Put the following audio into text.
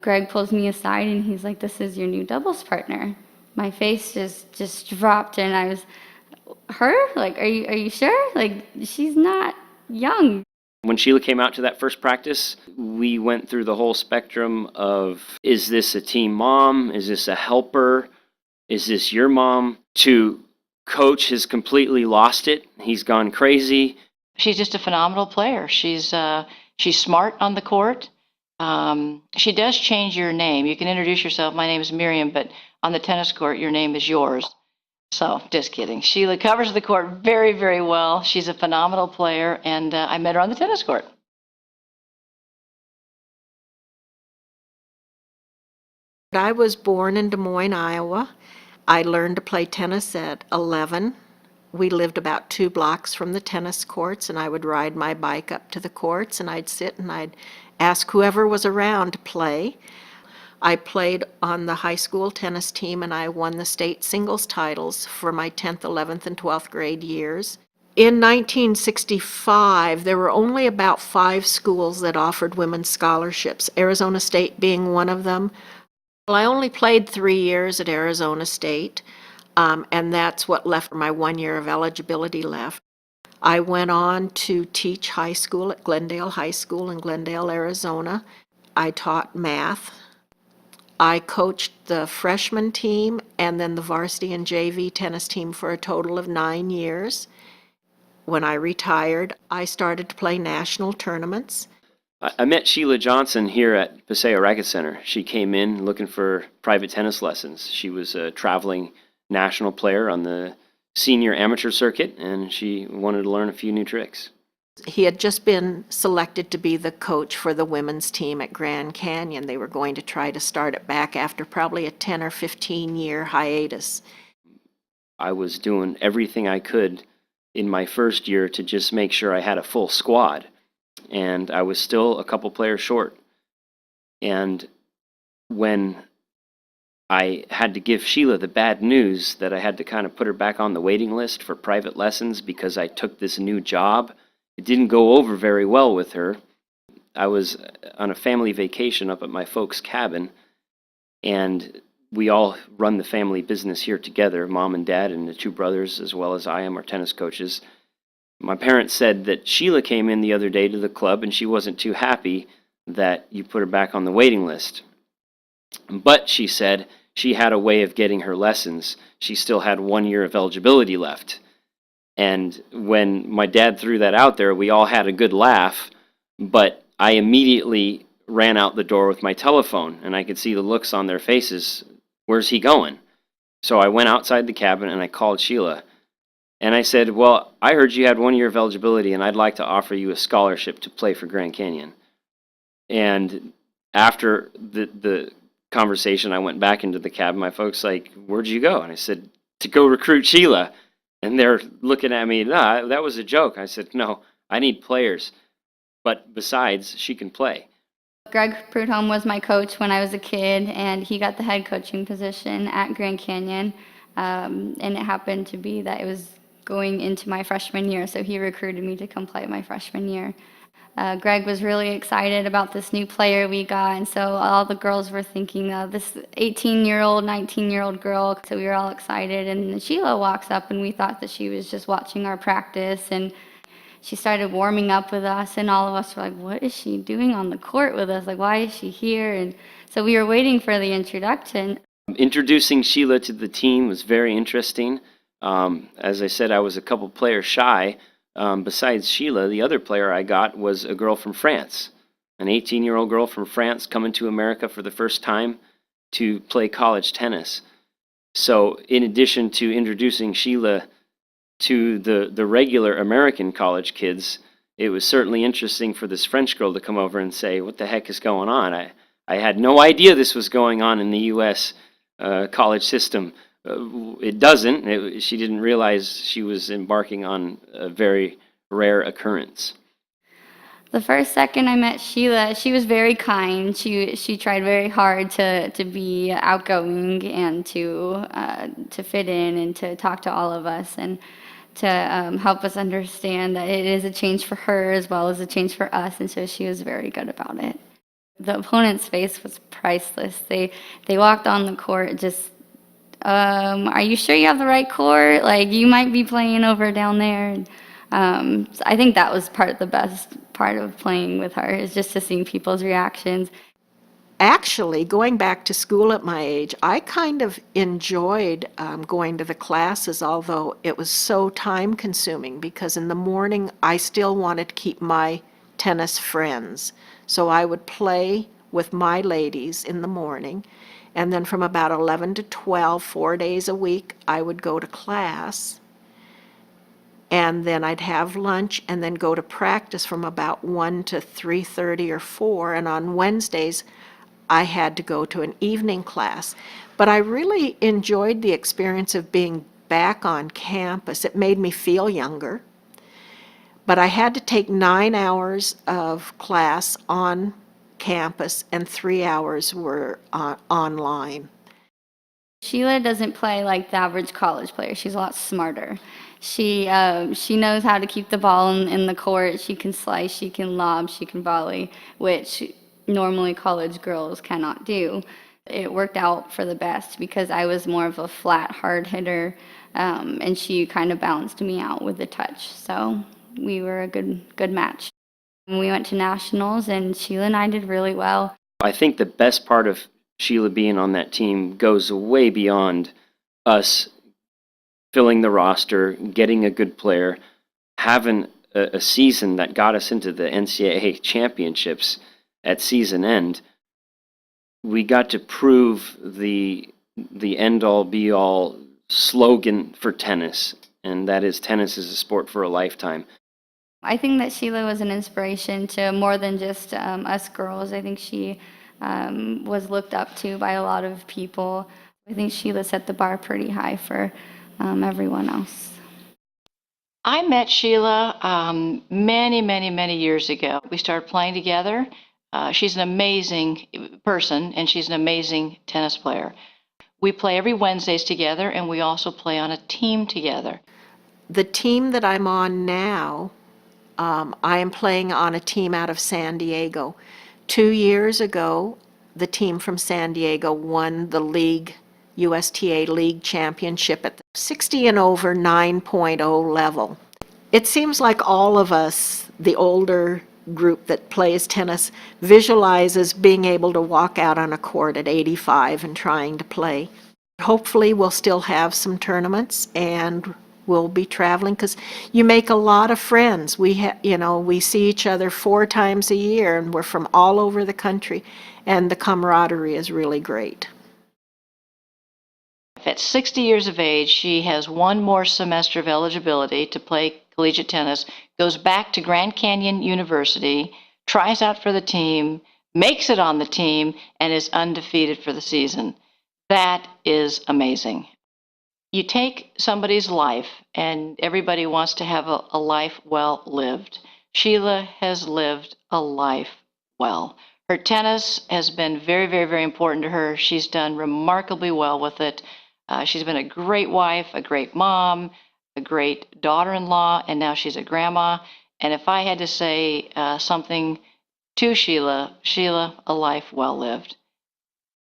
Greg pulls me aside and he's like, "This is your new doubles partner." My face just dropped, and I was, "Her? Like, are you sure? Like, she's not young." When Sheila came out to that first practice, we went through the whole spectrum of, is this a team mom? Is this a helper? Is this your mom? To coach has completely lost it. He's gone crazy. She's just a phenomenal player. She's smart on the court. She does change your name. You can introduce yourself. My name is Miriam, but on the tennis court, your name is yours. So, just kidding. Sheila covers the court very, very well. She's a phenomenal player, and I met her on the tennis court. I was born in Des Moines, Iowa. I learned to play tennis at 11. We lived about 2 blocks from the tennis courts, and I would ride my bike up to the courts, and I'd sit and I'd ask whoever was around to play. I played on the high school tennis team, and I won the state singles titles for my 10th, 11th, and 12th grade years. In 1965, there were only about 5 schools that offered women's scholarships, Arizona State being one of them. Well, I only played 3 years at Arizona State, and that's what left my 1 year of eligibility left. I went on to teach high school at Glendale High School in Glendale, Arizona. I taught math. I coached the freshman team and then the varsity and JV tennis team for a total of 9 years. When I retired, I started to play national tournaments. I met Sheila Johnson here at Paseo Racket Center. She came in looking for private tennis lessons. She was a traveling national player on the senior amateur circuit, and she wanted to learn a few new tricks. He had just been selected to be the coach for the women's team at Grand Canyon. They were going to try to start it back after probably a 10 or 15-year hiatus. I was doing everything I could in my first year to just make sure I had a full squad, and I was still a couple players short. And when I had to give Sheila the bad news that I had to kind of put her back on the waiting list for private lessons because I took this new job, it didn't go over very well with her. I was on a family vacation up at my folks' cabin, and we all run the family business here together, mom and dad and the 2 brothers, as well as I am our tennis coaches. My parents said that Sheila came in the other day to the club and she wasn't too happy that you put her back on the waiting list. But she said she had a way of getting her lessons. She still had 1 year of eligibility left. And when my dad threw that out there, we all had a good laugh, but I immediately ran out the door with my telephone, and I could see the looks on their faces. Where's he going? So I went outside the cabin and I called Sheila. And I said, well, I heard you had 1 year of eligibility, and I'd like to offer you a scholarship to play for Grand Canyon. And after the conversation, I went back into the cabin. My folks like, where'd you go? And I said, to go recruit Sheila. And they're looking at me, nah, that was a joke. I said, no, I need players. But besides, she can play. Greg Prudhomme was my coach when I was a kid, and he got the head coaching position at Grand Canyon. And it happened to be that it was going into my freshman year, so he recruited me to come play my freshman year. Greg was really excited about this new player we got, and so all the girls were thinking of this 18-year-old, 19-year-old girl, so we were all excited. And Sheila walks up, and we thought that she was just watching our practice, and she started warming up with us, and all of us were like, what is she doing on the court with us? Like, why is she here? And so we were waiting for the introduction. Introducing Sheila to the team was very interesting. As I said, I was a couple players shy. Besides Sheila, the other player I got was a girl from France, an 18-year-old girl from France coming to America for the first time to play college tennis. So in addition to introducing Sheila to the regular American college kids, it was certainly interesting for this French girl to come over and say, what the heck is going on? I had no idea this was going on in the U.S. College system. It doesn't. She didn't realize she was embarking on a very rare occurrence. The first second I met Sheila, she was very kind. She tried very hard to be outgoing and to fit in and to talk to all of us and to help us understand that it is a change for her as well as a change for us, and so she was very good about it. the opponent's face was priceless. They walked on the court just, are you sure you have the right court? Like, you might be playing over down there. And, so I think that was the best part of playing with her, is just to see people's reactions. Actually, going back to school at my age, I kind of enjoyed going to the classes, although it was so time-consuming, because in the morning I still wanted to keep my tennis friends. So I would play with my ladies in the morning, and then from about 11 to 12, 4 days a week, I would go to class, and then I'd have lunch and then go to practice from about 1 to 3:30 or 4, and on Wednesdays, I had to go to an evening class. But I really enjoyed the experience of being back on campus. It made me feel younger. But I had to take 9 hours of class on campus, and 3 hours were online. Sheila doesn't play like the average college player. She's a lot smarter. She knows how to keep the ball in the court. She can slice, she can lob, she can volley, which normally college girls cannot do. It worked out for the best because I was more of a flat, hard hitter, and she kind of balanced me out with the touch. So we were a good match. We went to nationals, and Sheila and I did really well. I think the best part of Sheila being on that team goes way beyond us filling the roster, getting a good player, having a season that got us into the NCAA championships at season end. We got to prove the end-all, be-all slogan for tennis, and that is tennis is a sport for a lifetime. I think that Sheila was an inspiration to more than just us girls. I think she was looked up to by a lot of people. I think Sheila set the bar pretty high for everyone else. I met Sheila many years ago. We started playing together. She's an amazing person, and she's an amazing tennis player. We play every Wednesdays together, and we also play on a team together. The team that I'm on now, I am playing on a team out of San Diego. 2 years ago, the team from San Diego won the league, USTA League Championship at the 60 and over 9.0 level. It seems like all of us, the older group that plays tennis, visualizes being able to walk out on a court at 85 and trying to play. Hopefully, we'll still have some tournaments, and we'll be traveling, because you make a lot of friends. We see each other 4 times a year, and we're from all over the country, and the camaraderie is really great. At 60 years of age, she has 1 more semester of eligibility to play collegiate tennis, goes back to Grand Canyon University, tries out for the team, makes it on the team, and is undefeated for the season. That is amazing. You take somebody's life, and everybody wants to have a life well lived. Sheila has lived a life well. Her tennis has been very important to her. She's done remarkably well with it. She's been a great wife, a great mom, a great daughter-in-law, and now she's a grandma. And if I had to say something to Sheila, a life well lived.